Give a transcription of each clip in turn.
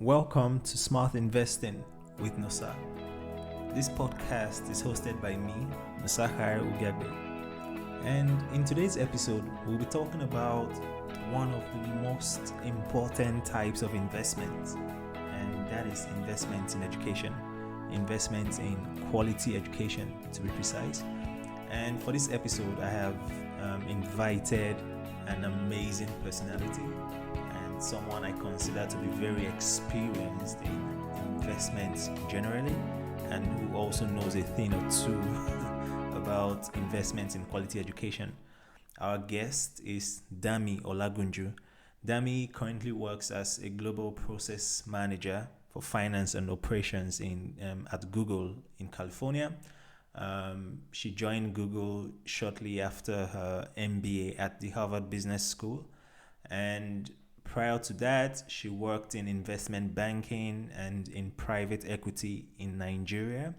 Welcome to Smart Investing with Nosa. This podcast is hosted by me, Nosakar Ugabe. And in today's episode, we'll be talking about one of the most important types of investments, and that is investments in education, investments in quality education to be precise. And for this episode, I have invited an amazing personality and someone I consider to be very experienced in investments generally, and who also knows a thing or two about investments in quality education. Our guest is Dami Olagunju. Dami currently works as a global process manager for finance and operations at Google in California. She joined Google shortly after her MBA at the Harvard Business School, and prior to that, she worked in investment banking and in private equity in Nigeria.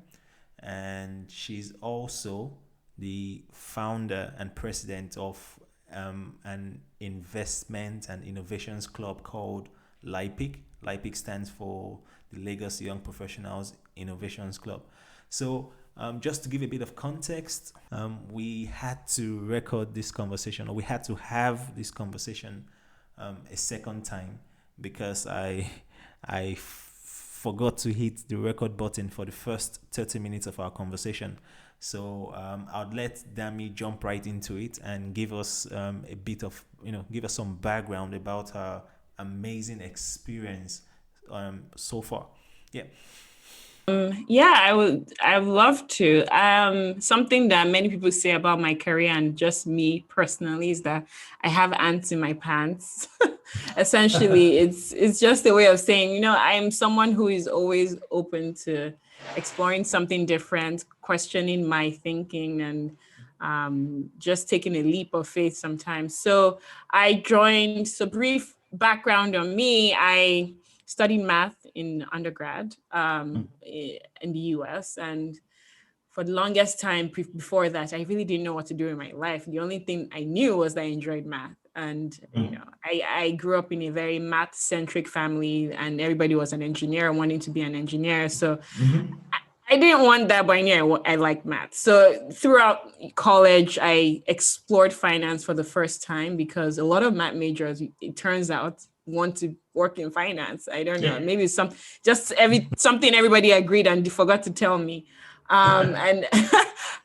And she's also the founder and president of an investment and innovations club called LYPIC. LYPIC stands for the Lagos Young Professionals Innovations Club. So just to give a bit of context, we had to record this conversation, or we had to have this conversation a second time, because I forgot to hit the record button for the first 30 minutes of our conversation. So I'll let Dami jump right into it and give us a bit of, give us some background about her amazing experience so far. Yeah. Yeah, I would love to. Something that many people say about my career and just me personally is that I have ants in my pants. Essentially, it's just a way of saying, I'm someone who is always open to exploring something different, questioning my thinking, and just taking a leap of faith sometimes. So brief background on me, I studied math in undergrad in the US. And for the longest time before that, I really didn't know what to do in my life. The only thing I knew was that I enjoyed math. And, I grew up in a very math-centric family, and everybody was an engineer, wanting to be an engineer. So I didn't want that, but I knew I liked math. So throughout college, I explored finance for the first time, because a lot of math majors, it turns out, want to work in finance. I don't know. Maybe something everybody agreed and forgot to tell me. And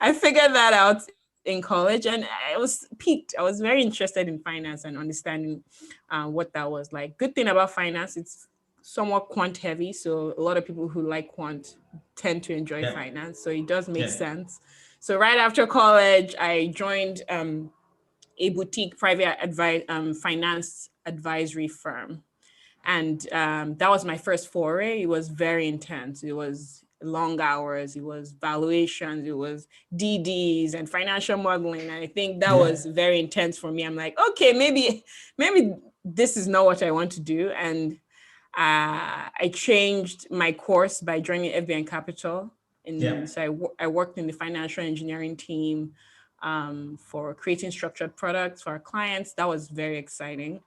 I figured that out in college, and I was piqued. I was very interested in finance and understanding what that was like. Good thing about finance, it's somewhat quant heavy. So a lot of people who like quant tend to enjoy finance. So it does make sense. So right after college, I joined a boutique private finance advisory firm. And that was my first foray. It was very intense. It was long hours, it was valuations, it was DDs and financial modeling. And I think that was very intense for me. I'm like, okay, maybe this is not what I want to do. And I changed my course by joining FBN Capital. So I worked in the financial engineering team for creating structured products for our clients. That was very exciting.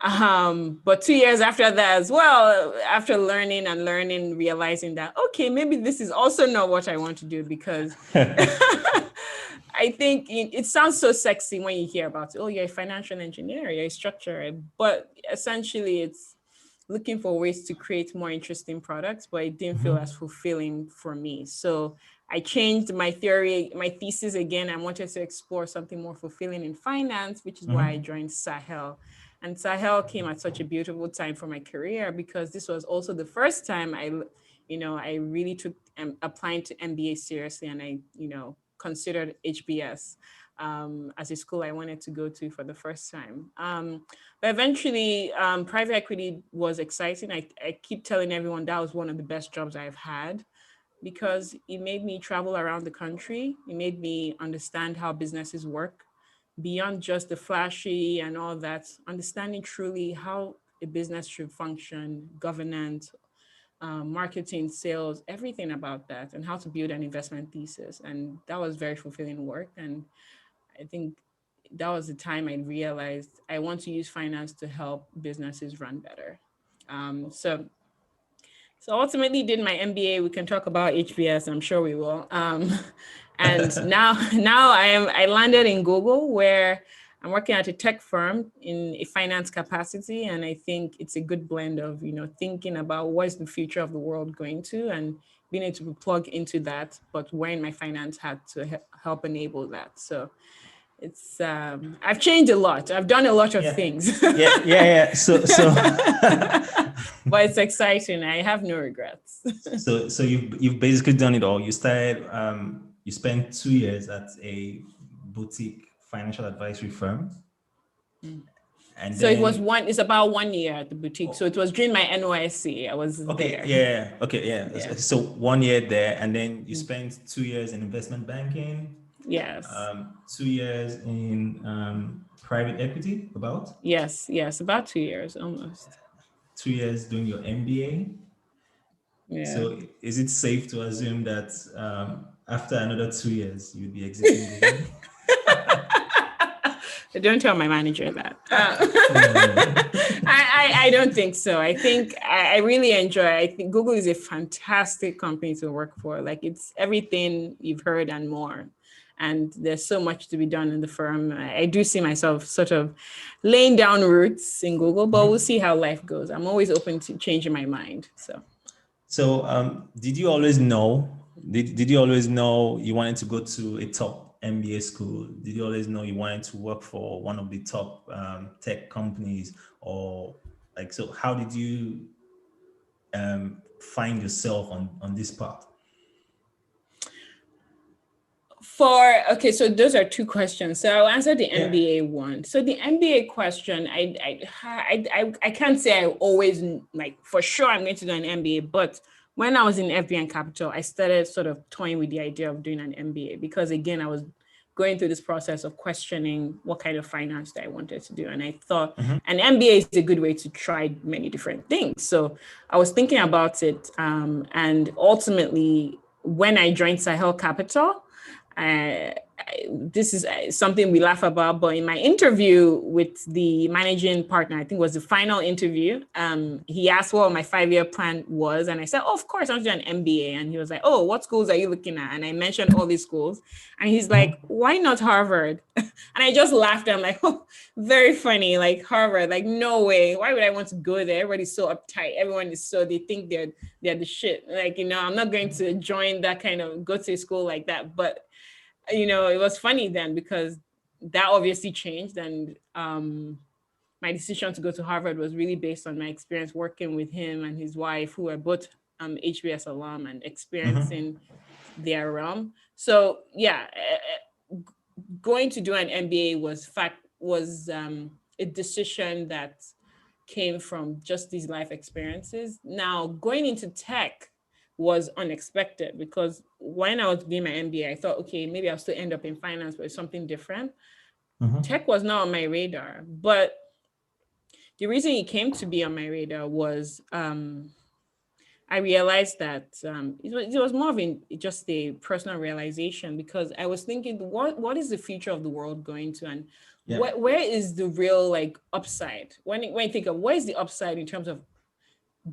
But 2 years after that as well, after learning, realizing that, okay, maybe this is also not what I want to do, because I think it sounds so sexy when you hear about it. Oh, you're a financial engineer, you're a structurer, but essentially it's looking for ways to create more interesting products, but it didn't feel as fulfilling for me. So I changed my thesis again. I wanted to explore something more fulfilling in finance, which is why I joined Sahel. And Sahel came at such a beautiful time for my career, because this was also the first time I really took applying to MBA seriously, and I, considered HBS as a school I wanted to go to for the first time. But eventually, private equity was exciting. I keep telling everyone that was one of the best jobs I've had, because it made me travel around the country. It made me understand how businesses work beyond just the flashy and all that, understanding truly how a business should function, governance, marketing, sales, everything about that, and how to build an investment thesis. And that was very fulfilling work. And I think that was the time I realized I want to use finance to help businesses run better. So So ultimately did my MBA. We can talk about HBS. I'm sure we will. And now I landed in Google, where I'm working at a tech firm in a finance capacity. And I think it's a good blend of, thinking about what's the future of the world going to, and being able to plug into that, but wearing my finance hat to help enable that. So it's I've changed a lot. I've done a lot of things. Yeah. So but it's exciting. I have no regrets. so you've basically done it all. You started you spent 2 years at a boutique financial advisory firm. And so then, it's about 1 year at the boutique. So it was during my NYSC. I was there. Yeah. So 1 year there, and then you spent 2 years in investment banking. Yes. 2 years in private equity, about? Yes, about 2 years almost. 2 years doing your MBA. Yeah. So is it safe to assume that after another 2 years, you'd be exiting Google? Don't tell my manager that. I don't think so. I think I really enjoy. I think Google is a fantastic company to work for. Like, it's everything you've heard and more. And there's so much to be done in the firm. I do see myself sort of laying down roots in Google, but we'll see how life goes. I'm always open to changing my mind. So did you always know? Did you always know you wanted to go to a top MBA school? Did you always know you wanted to work for one of the top tech companies? Or like, so how did you find yourself on this path? So those are two questions. So I'll answer the MBA one. So the MBA question, I can't say I always, like, for sure I'm going to do an MBA, but when I was in FBN Capital, I started sort of toying with the idea of doing an MBA, because again, I was going through this process of questioning what kind of finance that I wanted to do. And I thought an MBA is a good way to try many different things. So I was thinking about it. And ultimately, when I joined Sahel Capital, this is something we laugh about, but in my interview with the managing partner, I think it was the final interview, he asked what my 5-year plan was. And I said, oh, of course, I want to do an MBA. And he was like, oh, what schools are you looking at? And I mentioned all these schools. And he's like, why not Harvard? And I just laughed. I'm like, oh, very funny. Like, Harvard, like, no way. Why would I want to go there? Everybody's so uptight. Everyone is they think they're the shit. Like, I'm not going to join that kind of, go to a school like that. But it was funny then, because that obviously changed. And my decision to go to Harvard was really based on my experience working with him and his wife, who are both HBS alum, and experiencing their realm. So yeah, going to do an MBA was a decision that came from just these life experiences. Now, going into tech was unexpected, because when I was doing my MBA, I thought, okay, maybe I'll still end up in finance, but it's something different. Tech was not on my radar, but the reason it came to be on my radar was I realized that it was more of just a personal realization, because I was thinking, what is the future of the world going to, and where is the real, like, upside? When you think of where is the upside in terms of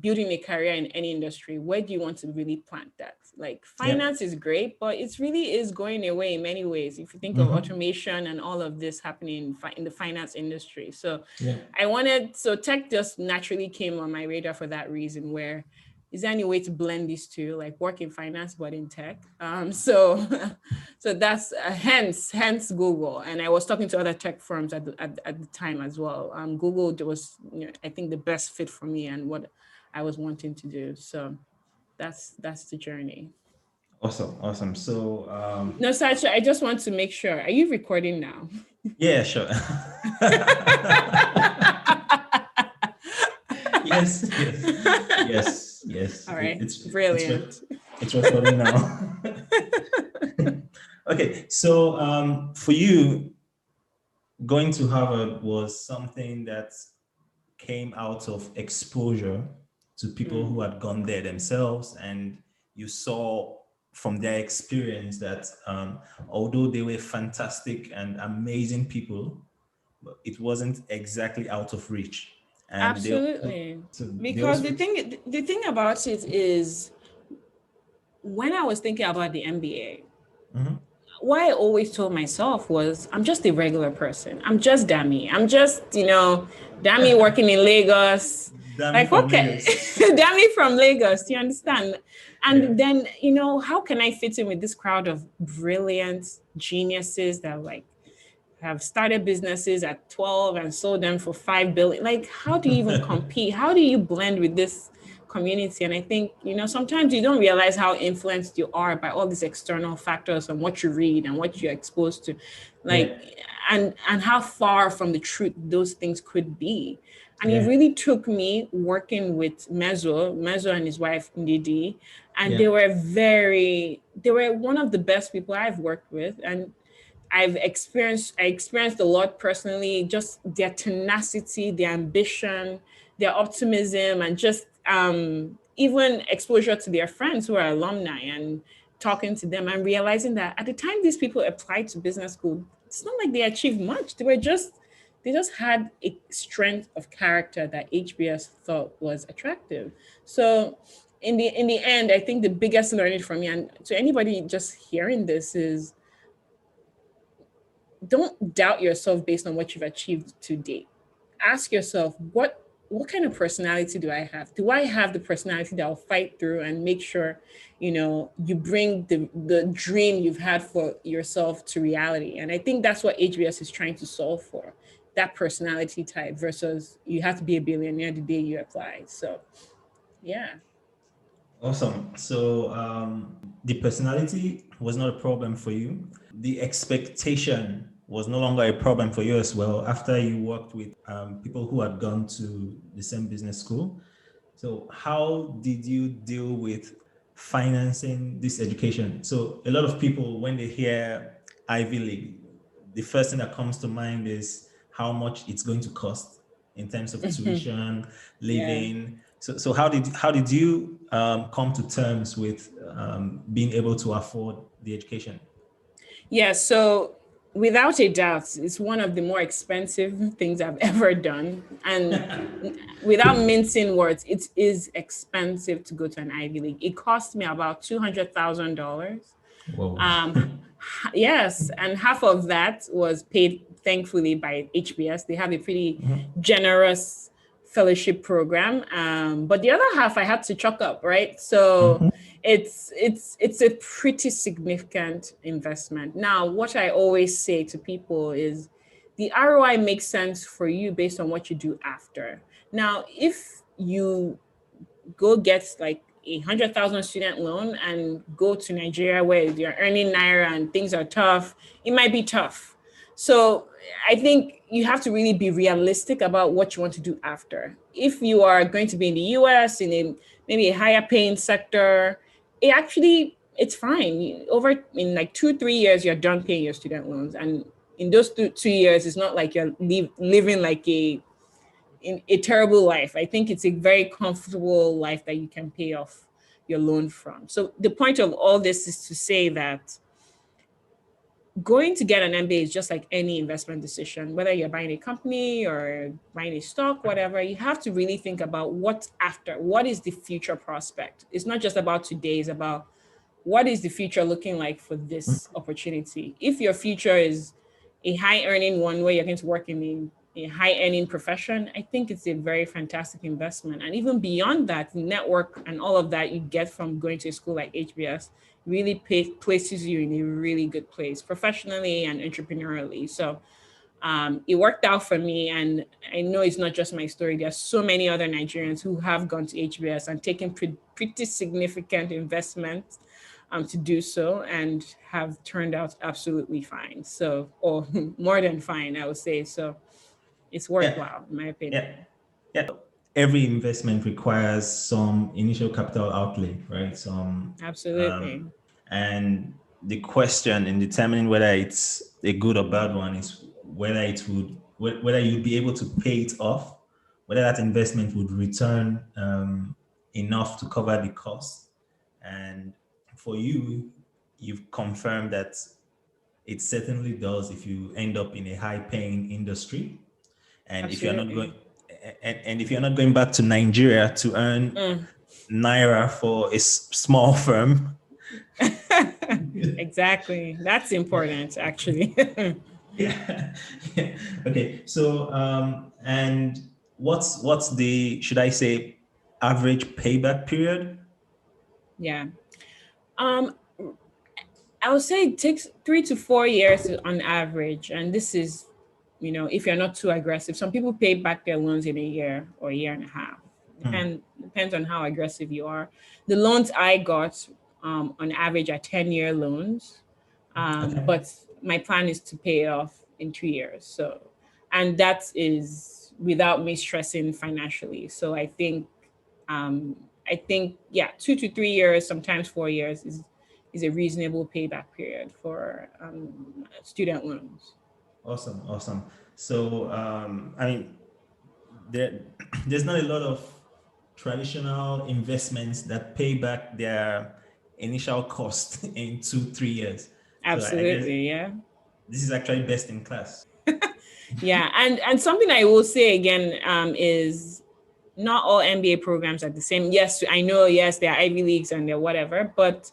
building a career in any industry, where do you want to really plant that? Like, finance is great, but it really is going away in many ways. If you think of automation and all of this happening in the finance industry. So tech just naturally came on my radar for that reason, where is there any way to blend these two, like work in finance, but in tech? So that's hence Google. And I was talking to other tech firms at the time as well. Google was, I think, the best fit for me and what I was wanting to do. So that's the journey. Awesome. So no, Sacha, I just want to make sure. Are you recording now? Yeah, sure. Yes. All right. Brilliant. It's recording now. Okay, so for you, going to Harvard was something that came out of exposure to people who had gone there themselves, and you saw from their experience that although they were fantastic and amazing people, it wasn't exactly out of reach. and Absolutely. they Because also the thing about it is, when I was thinking about the MBA, Mhm. what I always told myself was, I'm just a regular person. I'm just Dami. I'm just, Dami working in Lagos. Dami Like, from okay, Lagos. Dami from Lagos, you understand? Yeah. And then, how can I fit in with this crowd of brilliant geniuses that have started businesses at 12 and sold them for 5 billion? Like, how do you even compete? How do you blend with this community? And I think, sometimes you don't realize how influenced you are by all these external factors and what you read and what you're exposed to, Yeah. like, and how far from the truth those things could be. And it Yeah. really took me working with Mezo and his wife Ndidi, and Yeah. they were one of the best people I've worked with. And I experienced a lot personally, just their tenacity, their ambition, their optimism, and just even exposure to their friends who are alumni, and talking to them and realizing that at the time these people applied to business school, it's not like they achieved much. They just had a strength of character that HBS thought was attractive. So in the end, I think the biggest learning for me, and to anybody just hearing this, is don't doubt yourself based on what you've achieved to date. Ask yourself, what kind of personality do I have? Do I have the personality that will fight through and make sure, you bring the dream you've had for yourself to reality? And I think that's what HBS is trying to solve for, that personality type, versus you have to be a billionaire the day you apply. So yeah. Awesome. So the personality was not a problem for you. The expectation was no longer a problem for you as well after you worked with people who had gone to the same business school. So how did you deal with financing this education? So a lot of people, when they hear Ivy League, the first thing that comes to mind is how much it's going to cost in terms of tuition, Yeah. living. So how did you come to terms with being able to afford the education? Yeah, so without a doubt, it's one of the more expensive things I've ever done. And without mincing words, it is expensive to go to an Ivy League. It cost me about $200,000. Whoa. Yes, and half of that was paid, thankfully, by HBS. They have a pretty generous fellowship program, but the other half I had to chalk up, right? So it's a pretty significant investment. Now, what I always say to people is, the ROI makes sense for you based on what you do after. Now, if you go get like 100,000 student loan and go to Nigeria where you're earning naira and things are tough, it might be tough. So I think you have to really be realistic about what you want to do after. If you are going to be in the US in maybe a higher paying sector, it's fine. Over in like 2-3 years, you're done paying your student loans, and in those two years, it's not like you're living like in a terrible life. I think it's a very comfortable life that you can pay off your loan from. So the point of all this is to say that going to get an MBA is just like any investment decision, whether you're buying a company or buying a stock, whatever. You have to really think about what's after. What is the future prospect? It's not just about today, it's about what is the future looking like for this opportunity. If your future is a high earning one where you're going to work in a high earning profession, I think it's a very fantastic investment. And even beyond that, the network and all of that you get from going to a school like HBS really places you in a really good place professionally and entrepreneurially. So it worked out for me. And I know it's not just my story. There are so many other Nigerians who have gone to HBS and taken pretty significant investments to do so, and have turned out absolutely fine. So, or more than fine, I would say. So it's Yeah. worthwhile, in my opinion. Yeah. Yeah. Every investment requires some initial capital outlay, right? Absolutely. And the question in determining whether it's a good or bad one is whether you'd be able to pay it off, whether that investment would return enough to cover the cost. And for you, you've confirmed that it certainly does if you end up in a high paying industry. And if you're not going Absolutely. and if you're not going back to Nigeria to earn naira for a small firm. Exactly. That's important, actually. Yeah. Okay. So and what's the, should I say, average payback period? Yeah. Um, I would say it takes 3 to 4 years on average. And this is, if you're not too aggressive. Some people pay back their loans in a year or a year and a half. Depends on how aggressive you are. The loans I got on average are 10-year loans. Okay. But my plan is to pay it off in 2 years. So, and that is without me stressing financially. So yeah, 2 to 3 years, sometimes 4 years is a reasonable payback period for student loans. Awesome. Awesome. So I mean, there there's not a lot of traditional investments that pay back their initial cost in 2-3 years. So I guess Absolutely, yeah. this is actually best in class. Yeah, and something I will say again is not all MBA programs are the same. Yes, I know. Yes, there are Ivy Leagues and they're whatever, but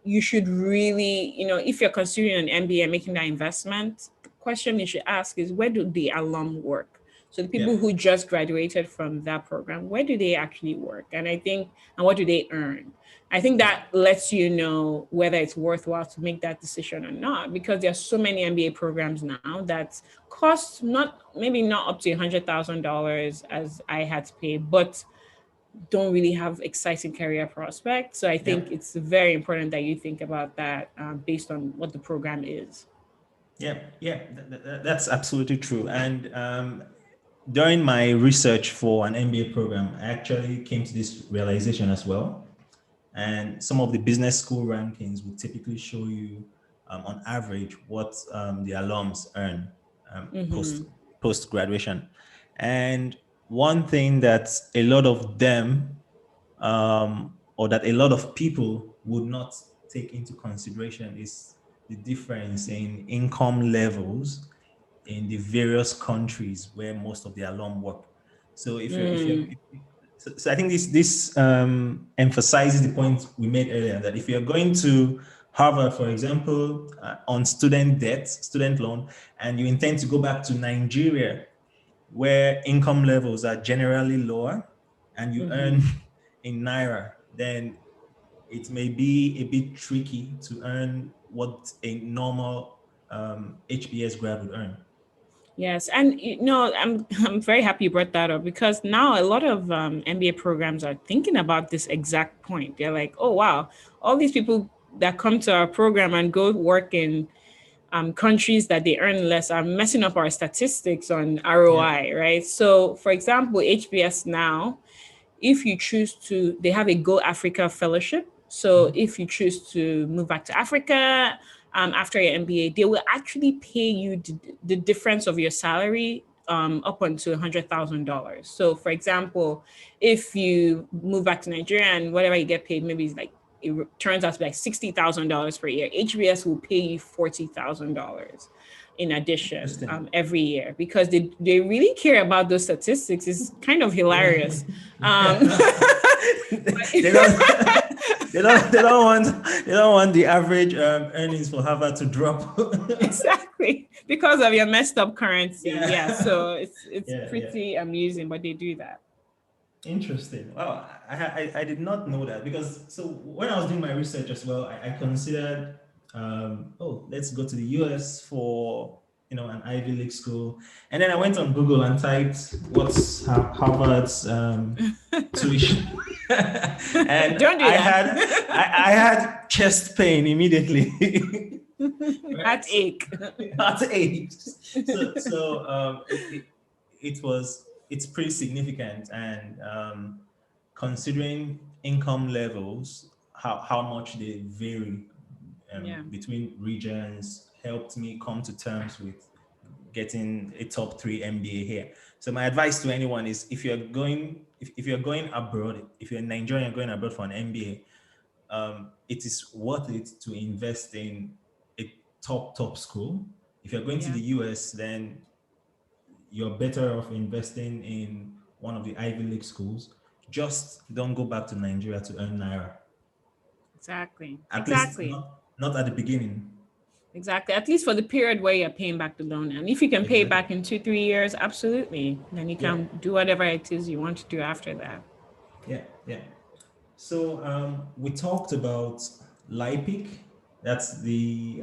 you should really, if you're considering an MBA and making that investment, the question you should ask is, where do the alum work? So the Yeah. people who just graduated from that program, where do they actually work? And what do they earn? I think that lets you know whether it's worthwhile to make that decision or not, because there's so many MBA programs now that cost maybe not up to $100,000 as I had to pay, but don't really have exciting career prospects. So I Yeah. think it's very important that you think about that based on what the program is. Yeah, yeah, that's absolutely true. And during my research for an MBA program, I actually came to this realization as well. And some of the business school rankings will typically show you, on average, what the alums earn post graduation. And one thing that a lot of them, or that a lot of people would not take into consideration, is the difference in income levels in the various countries where most of the alum work. So so I think this emphasizes the point we made earlier, that if you're going to Harvard, for example, on student debt, student loan, and you intend to go back to Nigeria, where income levels are generally lower, and you earn in naira, then it may be a bit tricky to earn what a normal HBS grad would earn. Yes, and I'm very happy you brought that up, because now a lot of MBA programs are thinking about this exact point. They're like, oh wow, all these people that come to our program and go work in countries that they earn less are messing up our statistics on Yeah. ROI, right? So, for example, HBS now, if you choose to, they have a Go Africa fellowship. So if you choose to move back to Africa after your MBA, they will actually pay you the difference of your salary up until $100,000. So, for example, if you move back to Nigeria and whatever you get paid, maybe it's like, it turns out to be like $60,000 per year, HBS will pay you $40,000 in addition every year, because they really care about those statistics. It's kind of hilarious. they don't they don't want the average earnings for Harvard to drop. Exactly, because of your messed up currency. Yeah. Yeah, so it's Yeah, pretty amusing, but they do that. Interesting. Wow, I did not know that, because so when I was doing my research as well, I considered, let's go to the US for an Ivy League school, and then I went on Google and typed what's Harvard's tuition, and Don't do I that. I had chest pain immediately. Heartache. Heartache. It's pretty significant, and considering income levels, how much they vary Yeah. between regions, helped me come to terms with getting a top 3 MBA here. So my advice to anyone is, if you're going abroad, if you're in Nigeria and going abroad for an MBA, it is worth it to invest in a top school. If you're going to Yeah. the US, then you're better off investing in one of the Ivy League schools. Just don't go back to Nigeria to earn naira. Exactly. At least Exactly. not at the beginning. Exactly. At least for the period where you're paying back the loan. And if you can pay it Exactly. back in 2, 3 years, absolutely. Then you Yeah, can do whatever it is you want to do after that. yeah, yeah. So we talked about LYPIC. That's the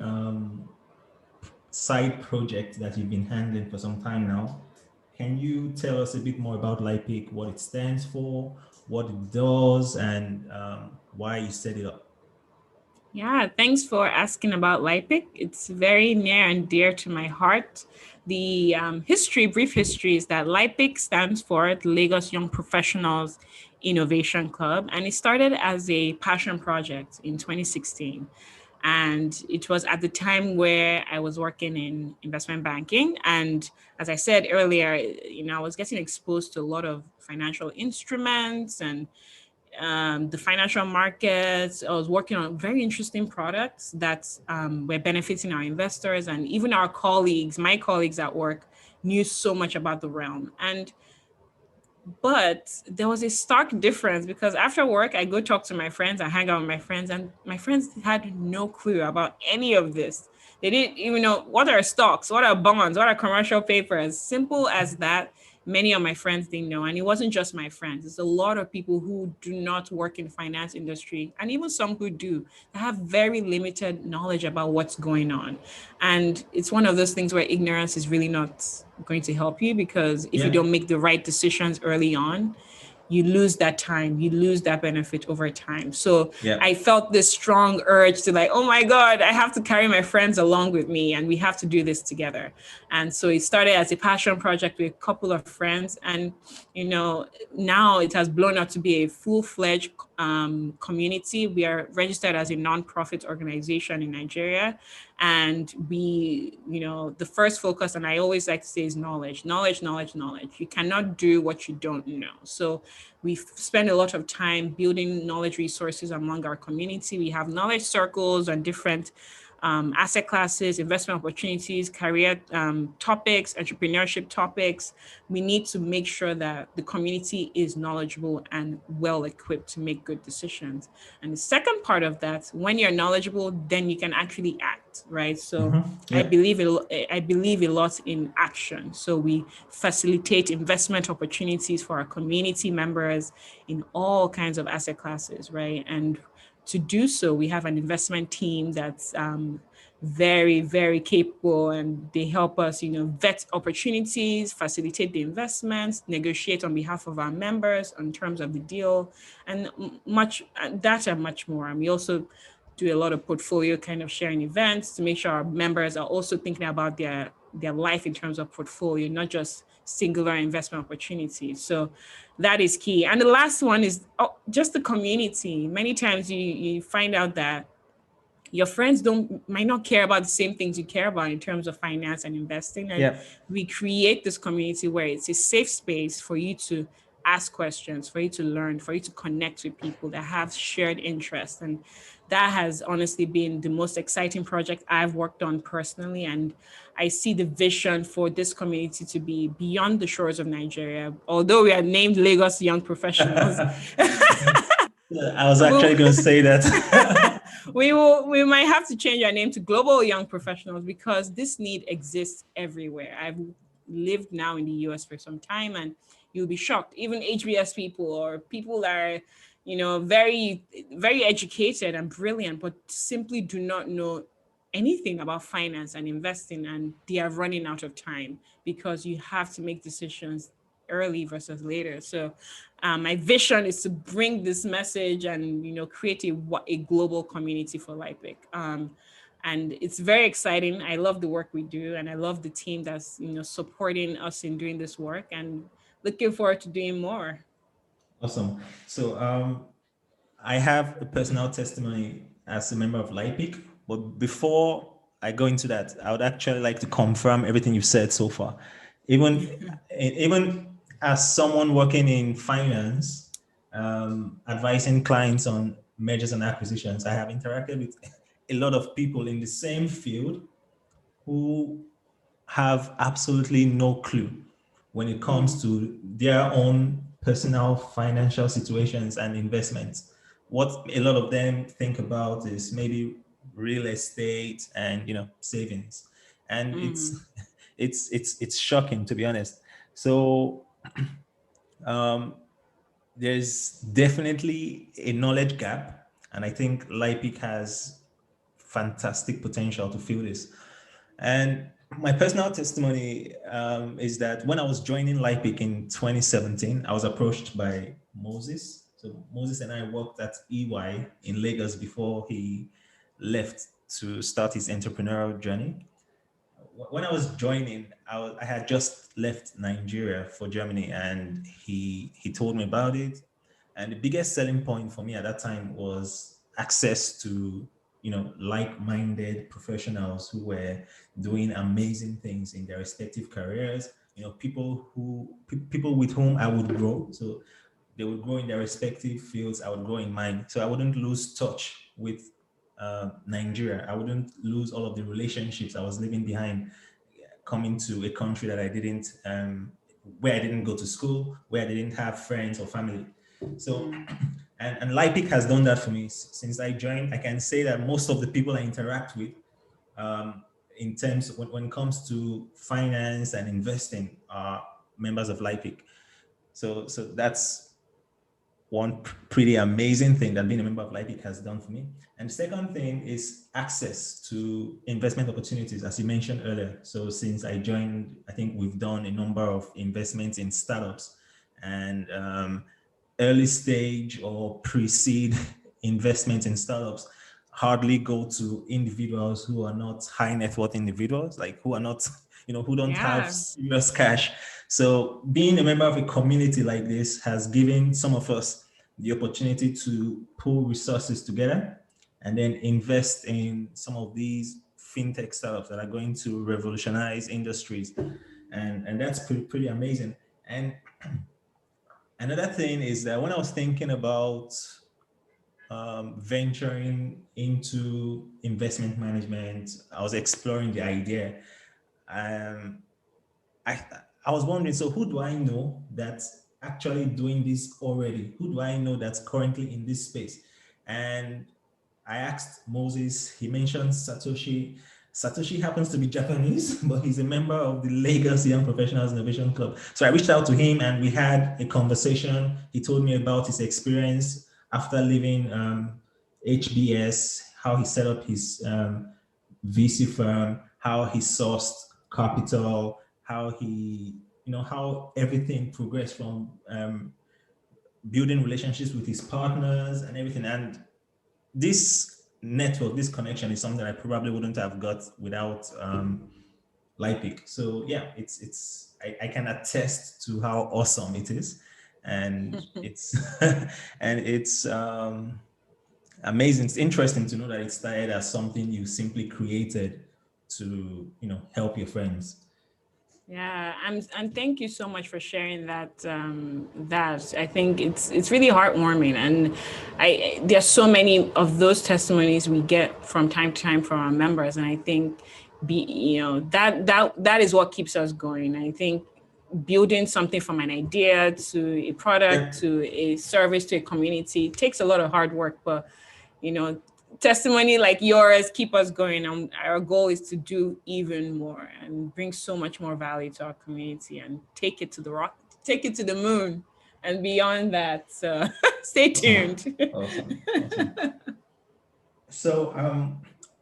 side project that you've been handling for some time now. Can you tell us a bit more about LYPIC, what it stands for, what it does, and why you set it up? Yeah, thanks for asking about LIPIC. It's very near and dear to my heart. The brief history is that LIPIC stands for the Lagos Young Professionals Innovation Club, and it started as a passion project in 2016. And it was at the time where I was working in investment banking. And as I said earlier, I was getting exposed to a lot of financial instruments and the financial markets. I was working on very interesting products that were benefiting our investors and even our colleagues. My colleagues at work knew so much about the realm. But there was a stark difference because after work, I go talk to my friends, I hang out with my friends, and my friends had no clue about any of this. They didn't even know what are stocks, what are bonds, what are commercial papers. Simple as that. Many of my friends didn't know. And it wasn't just my friends. It's a lot of people who do not work in finance industry, and even some who do, that have very limited knowledge about what's going on. And it's one of those things where ignorance is really not going to help you, because if you Yeah, don't make the right decisions early on, you lose that time, you lose that benefit over time. So yeah. I felt this strong urge to, like, oh my God, I have to carry my friends along with me and we have to do this together. And so it started as a passion project with a couple of friends. And, now it has blown out to be a full-fledged community. We are registered as a nonprofit organization in Nigeria. And the first focus, and I always like to say, is knowledge, knowledge, knowledge, knowledge. You cannot do what you don't know. So we spend a lot of time building knowledge resources among our community. We have knowledge circles on different asset classes, investment opportunities, career topics, entrepreneurship topics. We need to make sure that the community is knowledgeable and well equipped to make good decisions. And the second part of that, when you're knowledgeable, then you can actually act, right? So I Yeah. believe I believe a lot in action. So we facilitate investment opportunities for our community members in all kinds of asset classes, right? And to do so, we have an investment team that's very, very capable, and they help us, vet opportunities, facilitate the investments, negotiate on behalf of our members on terms of the deal, and that and much more. And we also do a lot of portfolio kind of sharing events to make sure our members are also thinking about their life in terms of portfolio, not just singular investment opportunities. So that is key. And the last one is just the community. Many times you find out that your friends might not care about the same things you care about in terms of finance and investing. And Yeah. we create this community where it's a safe space for you to ask questions, for you to learn, for you to connect with people that have shared interests. And that has honestly been the most exciting project I've worked on personally. And I see the vision for this community to be beyond the shores of Nigeria. Although we are named Lagos Young Professionals, I was actually going to say that. we might have to change our name to Global Young Professionals, because this need exists everywhere. I've lived now in the US for some time, and you'll be shocked. Even HBS people, or people that are, very, very educated and brilliant, but simply do not know anything about finance and investing, and they are running out of time because you have to make decisions early versus later. So my vision is to bring this message and create a global community for LIPIC. And it's very exciting. I love the work we do, and I love the team that's supporting us in doing this work, and looking forward to doing more. Awesome. So I have a personal testimony as a member of LIPIC, but before I go into that, I would actually like to confirm everything you've said so far. Even as someone working in finance, advising clients on mergers and acquisitions, I have interacted with a lot of people in the same field who have absolutely no clue when it comes to their own personal financial situations and investments. What a lot of them think about is maybe real estate and savings, and it's shocking, to be honest. So um, there's definitely a knowledge gap, and I think LIPIC has fantastic potential to fill this. And my personal testimony is that when I was joining LIPIC in 2017, I was approached by Moses. So Moses and I worked at EY in Lagos before he left to start his entrepreneurial journey. When I was joining, I had just left Nigeria for Germany, and he told me about it. And the biggest selling point for me at that time was access to like-minded professionals who were doing amazing things in their respective careers. People with whom I would grow. So they would grow in their respective fields. I would grow in mine. So I wouldn't lose touch with Nigeria. I wouldn't lose all of the relationships I was leaving behind coming to a country that I didn't, where I didn't go to school, where I didn't have friends or family. So, and LIPIC has done that for me since I joined. I can say that most of the people I interact with, in terms when it comes to finance and investing, are members of LIPIC. So that's one pretty amazing thing that being a member of LIPIC has done for me. And the second thing is access to investment opportunities, as you mentioned earlier. So since I joined, I think we've done a number of investments in startups and early stage or pre-seed investments in startups hardly go to individuals who are not high net worth individuals, like who are not, who don't have serious cash. So being a member of a community like this has given some of us the opportunity to pull resources together and then invest in some of these fintech startups that are going to revolutionize industries. And that's pretty amazing. And another thing is that when I was thinking about venturing into investment management, I was exploring the idea. Um, I I was wondering, so who do I know that's actually doing this already? Who do I know that's currently in this space? And I asked Moses, he mentioned Satoshi. Satoshi happens to be Japanese, but he's a member of the Lagos Young Professionals Innovation Club. So I reached out to him and we had a conversation. He told me about his experience after leaving HBS, how he set up his VC firm, how he sourced capital, how he, how everything progressed from building relationships with his partners and everything. And this network, this connection is something I probably wouldn't have got without LIPIC. So yeah, I can attest to how awesome it is, and it's and it's amazing. It's interesting to know that it started as something you simply created to help your friends. Yeah, and thank you so much for sharing that. That I think it's really heartwarming, and there's so many of those testimonies we get from time to time from our members, and I think that is what keeps us going. I think building something from an idea to a product to a service to a community takes a lot of hard work, but testimony like yours keep us going, and our goal is to do even more and bring so much more value to our community and take it to the moon and beyond that. So stay tuned. Awesome. So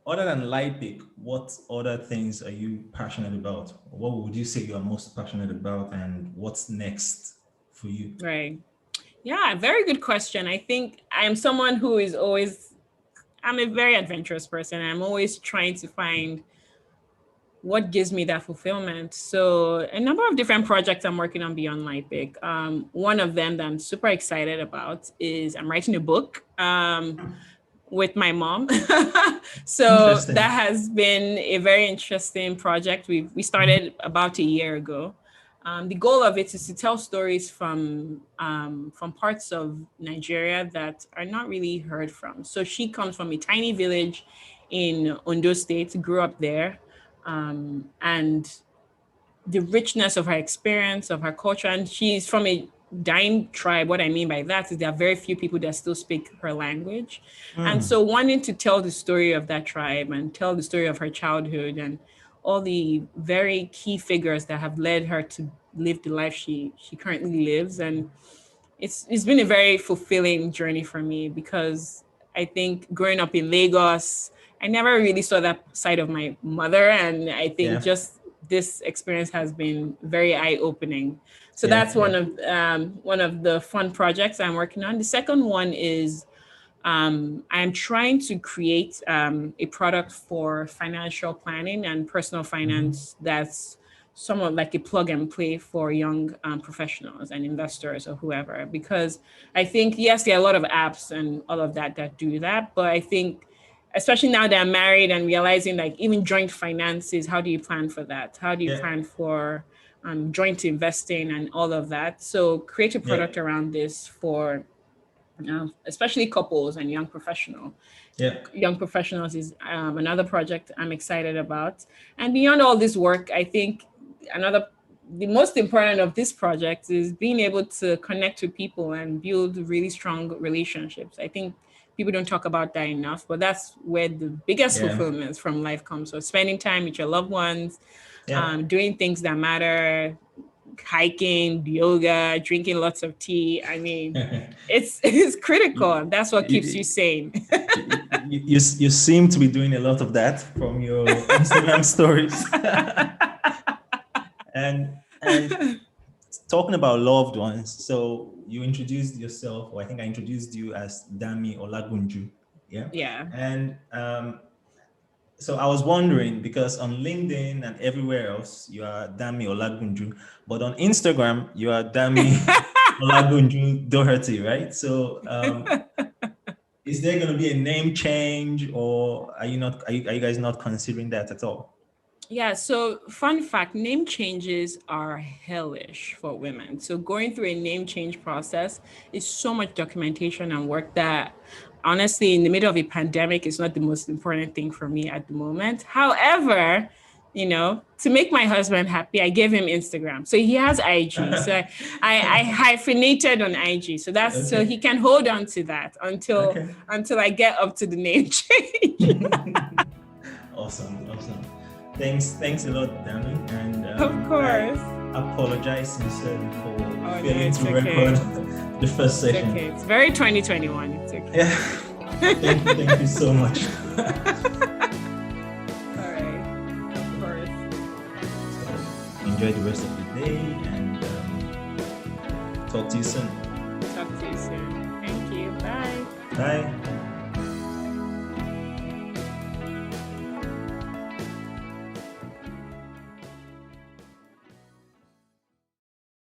other than LIPIC, what other things are you passionate about? What would you say you are most passionate about, and what's next for you? Right. Yeah, very good question. I think I am someone who is always, I'm a very adventurous person. I'm always trying to find what gives me that fulfillment. So a number of different projects I'm working on beyond LIPIC. One of them that I'm super excited about is I'm writing a book with my mom. So that has been a very interesting project. We started about a year ago. The goal of it is to tell stories from parts of Nigeria that are not really heard from. So she comes from a tiny village in Ondo State, grew up there, and the richness of her experience, of her culture. And she's from a dying tribe. What I mean by that is there are very few people that still speak her language. And so wanting to tell the story of that tribe and tell the story of her childhood and all the very key figures that have led her to live the life she currently lives. And it's been a very fulfilling journey for me, because I think growing up in Lagos, I never really saw that side of my mother. And I think Yeah. just this experience has been very eye-opening. So Yeah. that's one of the fun projects I'm working on. The second one is I'm trying to create a product for financial planning and personal finance that's somewhat like a plug and play for young professionals and investors or whoever. Because I think, yes, there are a lot of apps and all of that that do that. But I think, especially now that I'm married and realizing like even joint finances, how do you plan for that? How do you Yeah. plan for joint investing and all of that? So create a Yeah. product around this for especially couples and Yeah. young professionals is another project I'm excited about. And beyond all this work, I think the most important of this project is being able to connect with people and build really strong relationships. I think people don't talk about that enough, but that's where the biggest Yeah. fulfillments from life comes. So spending time with your loved ones, Yeah. doing things that matter, hiking, yoga, drinking lots of tea. I mean, it's critical. That's what keeps you sane. You seem to be doing a lot of that from your Instagram stories. and talking about loved ones, so you introduced yourself, or I think I introduced you as Dami Olagunju. Yeah. Yeah. And so I was wondering, because on LinkedIn and everywhere else, you are Dami Olagunju, but on Instagram, you are Dami Olagunju.Doherty, right? So is there going to be a name change, or are you not? Are you guys not considering that at all? Yeah, so fun fact, name changes are hellish for women. So going through a name change process is so much documentation and work that honestly, in the middle of a pandemic, is not the most important thing for me at the moment. However, to make my husband happy, I gave him Instagram. So he has IG. So I hyphenated on IG. So that's Okay. so he can hold on to that until I get up to the name change. Awesome. Thanks a lot, Dami. And of course. I apologize sincerely for failing to record the first session. It's okay. It's very 2021. It's okay. Yeah. Thank you so much. All right. Of course. So, enjoy the rest of the day, and talk to you soon. Talk to you soon. Thank you. Bye. Bye.